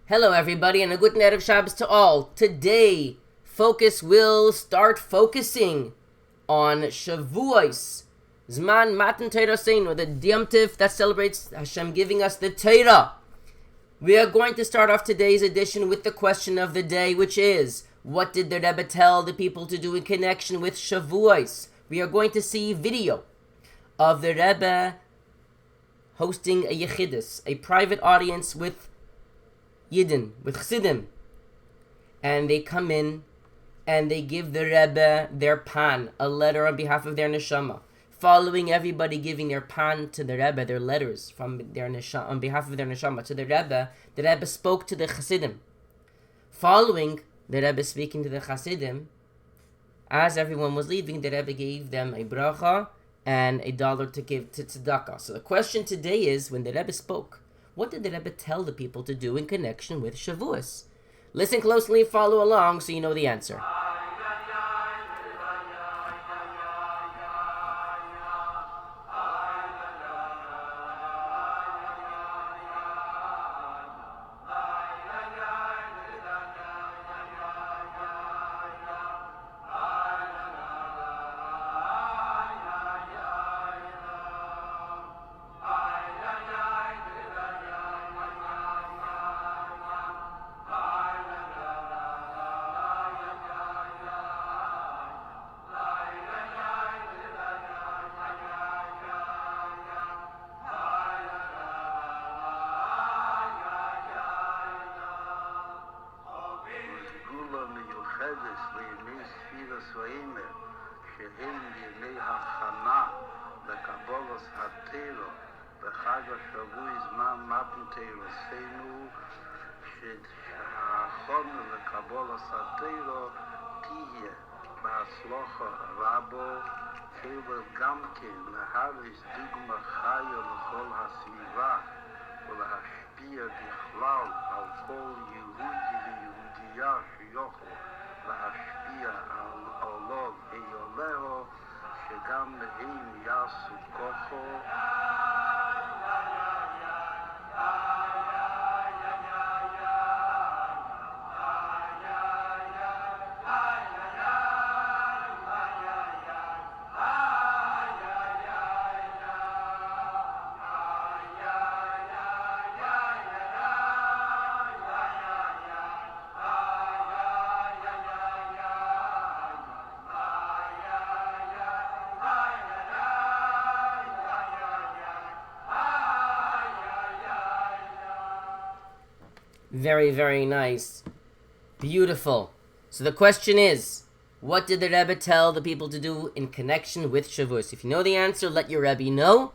Hello everybody and a good night of Shabbos to all. Today, Focus will start focusing on Shavuos, Zman Matan Torah Seinu, the Yom Tif that celebrates Hashem giving us the Torah. We are going to start off today's edition with the question of the day, which is, what did the Rebbe tell the people to do in connection with Shavuos? We are going to see video of the Rebbe hosting a Yechidus, a private audience with Yidden, with Chassidim, and they come in and they give the Rebbe their pan, a letter on behalf of their neshama. Following everybody giving their pan to the Rebbe, their letters from their neshama, on behalf of their neshama to the Rebbe spoke to the Chassidim. Following the Rebbe speaking to the Chassidim, as everyone was leaving, the Rebbe gave them a bracha and $1 to give to tzedakah. So the question today is, when the Rebbe spoke, what did the Rebbe tell the people to do in connection with Shavuos? Listen closely, follow along so you know the answer. שהם ימי הכנה לקבולת התורה בחג השבוע זמן מתן תורתנו, שההכנה לקבולת התורה תהיה בהצלחה רבה, וגם כן להריץ דוגמה חיה לכל הסביבה ולהשפיע בכלל על כל יהודי ויהודייה שיוכלו להשפיע על עולו ויולהו, שגם הם יעשו כוחו. Very, very nice. Beautiful. So the question is, what did the Rebbe tell the people to do in connection with Shavuos? If you know the answer, let your Rebbe know,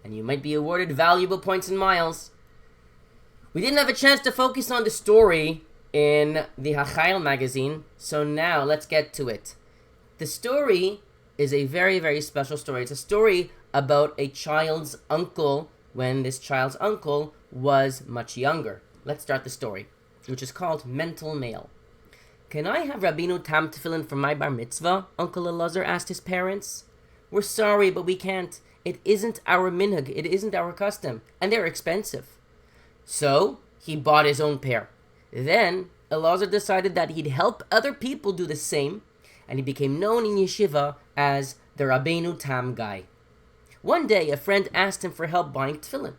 and you might be awarded valuable points and miles. We didn't have a chance to focus on the story in the HaChayil magazine, so now let's get to it. The story is a very, very special story. It's a story about a child's uncle when this child's uncle was much younger. Let's start the story, which is called Mental Mail. Can I have Rabbeinu Tam Tefillin for my bar mitzvah? Uncle Elazar asked his parents. We're sorry, but we can't. It isn't our minhag. It isn't our custom. And they're expensive. So, he bought his own pair. Then, Elazar decided that he'd help other people do the same, and he became known in yeshiva as the Rabbeinu Tam guy. One day, a friend asked him for help buying tefillin.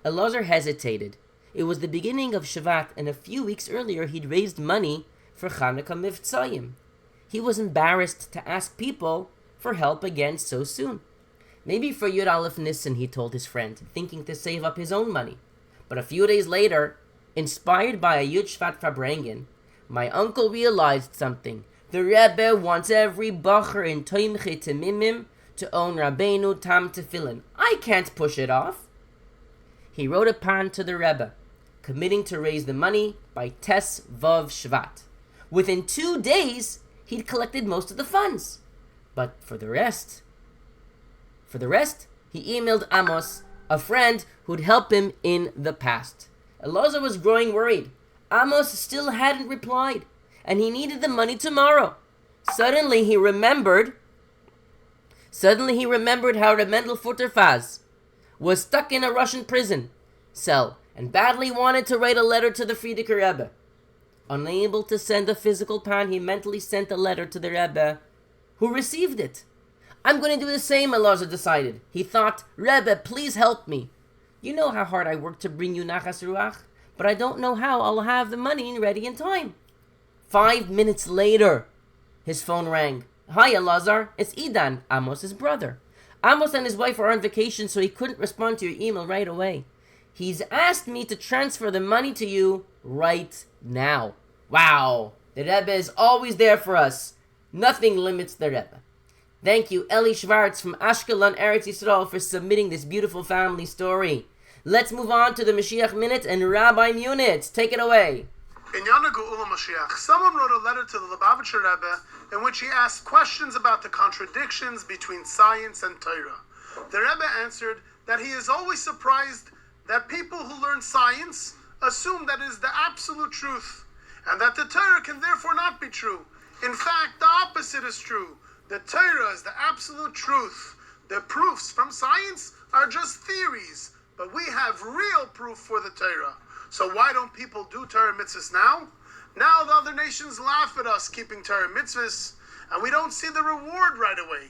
Elazar hesitated. It was the beginning of Shavat, and a few weeks earlier he'd raised money for Chanukah Mivtzayim. He was embarrassed to ask people for help again so soon. Maybe for Yud Aleph Nissen, he told his friend, thinking to save up his own money. But a few days later, inspired by a Yud Shvat Farbrengen, my uncle realized something. The Rebbe wants every bacher in Toimche Temimim to own Rabbeinu Tam Tefillin. I can't push it off. He wrote a pan to the Rebbe, committing to raise the money by Tes Vav Shvat. Within 2 days, he'd collected most of the funds. But for the rest, he emailed Amos, a friend who'd help him in the past. Elazar was growing worried. Amos still hadn't replied, and he needed the money tomorrow. Suddenly he remembered how Reb Mendel Futterfaz was stuck in a Russian prison cell, and badly wanted to write a letter to the Frierdiker Rebbe. Unable to send a physical pan, he mentally sent a letter to the Rebbe, who received it. I'm going to do the same, Elazar decided. He thought, Rebbe, please help me. You know how hard I work to bring you Nachas Ruach, but I don't know how I'll have the money ready in time. 5 minutes later, his phone rang. Hi, Elazar, it's Idan, Amos' brother. Amos and his wife are on vacation, so he couldn't respond to your email right away. He's asked me to transfer the money to you right now. Wow, the Rebbe is always there for us. Nothing limits the Rebbe. Thank you, Eli Schwartz from Ashkelon, Eretz Yisrael, for submitting this beautiful family story. Let's move on to the Mashiach Minute and Rabbi Munitz. Take it away. In Yana Geula Mashiach, someone wrote a letter to the Lubavitcher Rebbe in which he asked questions about the contradictions between science and Torah. The Rebbe answered that he is always surprised that people who learn science assume that it is the absolute truth, and that the Torah can therefore not be true. In fact, the opposite is true. The Torah is the absolute truth. The proofs from science are just theories, but we have real proof for the Torah. So why don't people do Torah mitzvahs now? Now the other nations laugh at us keeping Torah mitzvahs, and we don't see the reward right away.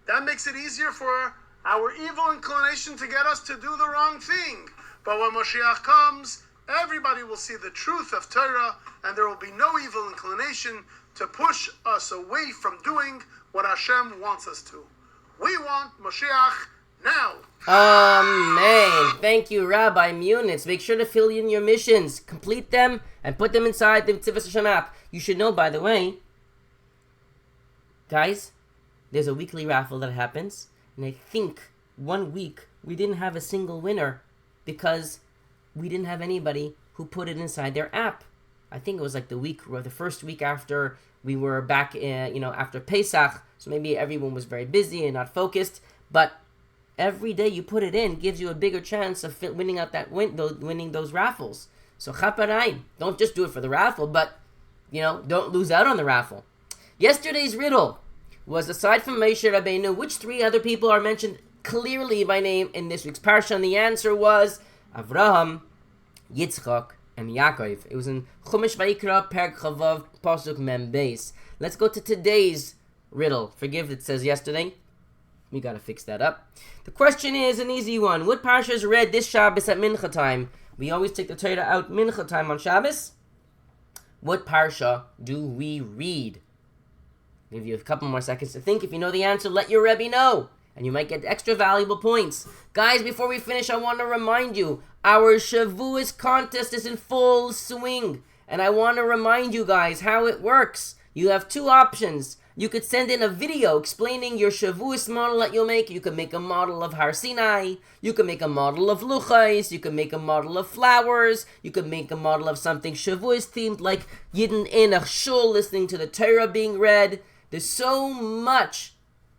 That makes it easier for our evil inclination to get us to do the wrong thing. But when Moshiach comes, everybody will see the truth of Torah, and there will be no evil inclination to push us away from doing what Hashem wants us to. We want Moshiach now. Amen. Thank you, Rabbi Munitz. Make sure to fill in your missions, complete them, and put them inside the Tzivos Hashem app. You should know, by the way, guys, there's a weekly raffle that happens, and I think 1 week we didn't have a single winner because we didn't have anybody who put it inside their app. I think it was like the first week after we were back, after Pesach, so maybe everyone was very busy and not focused, but every day you put it in gives you a bigger chance of winning those raffles. So chaparai, don't just do it for the raffle, but don't lose out on the raffle. Yesterday's riddle was, aside from Moshe Rabbeinu, which 3 other people are mentioned clearly by name in this week's parsha? And the answer was Avraham, Yitzchak, and Yaakov. It was in Chumash Vayikra, Perek Chavav, Pasuk Mem Beis. Let's go to today's riddle. Forgive it says yesterday. We gotta fix that up. The question is an easy one. What parsha is read this Shabbos at Mincha time? We always take the Torah out Mincha time on Shabbos. What parsha do we read? I'll give you a couple more seconds to think. If you know the answer, let your Rebbe know, and you might get extra valuable points. Guys, before we finish, I want to remind you, our Shavuos contest is in full swing, and I want to remind you guys how it works. You have 2 options. You could send in a video explaining your Shavuos model that you'll make. You can make a model of Har Sinai. You can make a model of Luchais. You can make a model of flowers. You can make a model of something Shavuos themed, like Yidden in a shul listening to the Torah being read. There's so much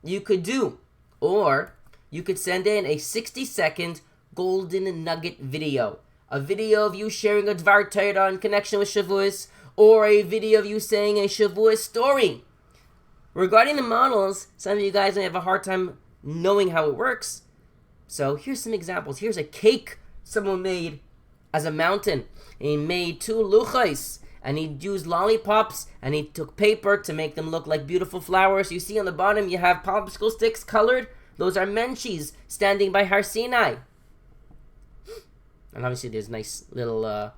you could do. Or you could send in a 60-second golden nugget video. A video of you sharing a Dvar Torah in connection with Shavuos, or a video of you saying a Shavuos story. Regarding the models, some of you guys may have a hard time knowing how it works. So here's some examples. Here's a cake someone made as a mountain. He made 2 luchais, and he used lollipops, and he took paper to make them look like beautiful flowers. You see on the bottom you have popsicle sticks colored. Those are menchis standing by Har Sinai. And obviously there's nice little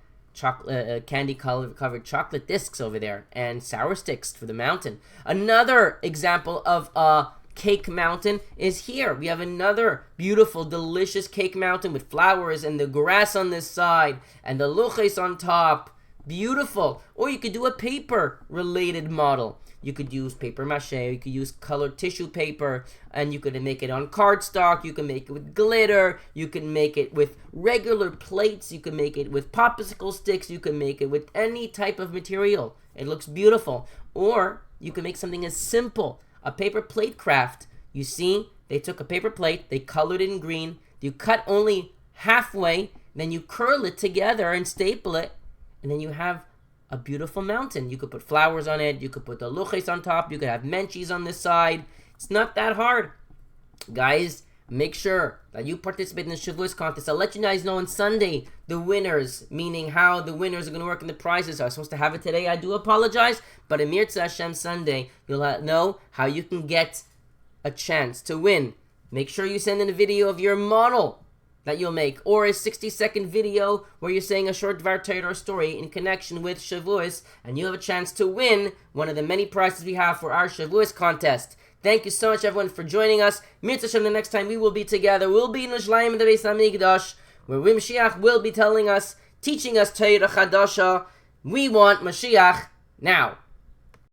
candy covered chocolate discs over there, and sour sticks for the mountain. Another example of a cake mountain is here. We have another beautiful, delicious cake mountain with flowers and the grass on this side and the luches on top. Beautiful. Or you could do a paper related model. You could use paper mache, you could use colored tissue paper, and you could make it on cardstock, you can make it with glitter, you can make it with regular plates, you can make it with popsicle sticks, you can make it with any type of material. It looks beautiful. Or you can make something as simple, a paper plate craft. You see, they took a paper plate, they colored it in green, you cut only halfway, then you curl it together and staple it, and then you have a beautiful mountain. You could put flowers on it, you could put the luches on top, you could have menchis on this side. It's not that hard. Guys, make sure that you participate in the Shavuos contest. I'll let you guys know on Sunday the winners, meaning how the winners are going to work and the prizes. I was supposed to have it today. I do apologize. But in Mirza Hashem Sunday, you'll know how you can get a chance to win. Make sure you send in a video of your model that you'll make, or a 60-second video where you're saying a short Dvar Torah story in connection with Shavuos, and you'll have a chance to win one of the many prizes we have for our Shavuos contest. Thank you so much, everyone, for joining us. Mirza Hashem, the next time we will be together, we'll be in Yerushalayim in the Beis HaMikdash, where Mashiach will be telling us, teaching us Torah Chadasha. We want Mashiach now.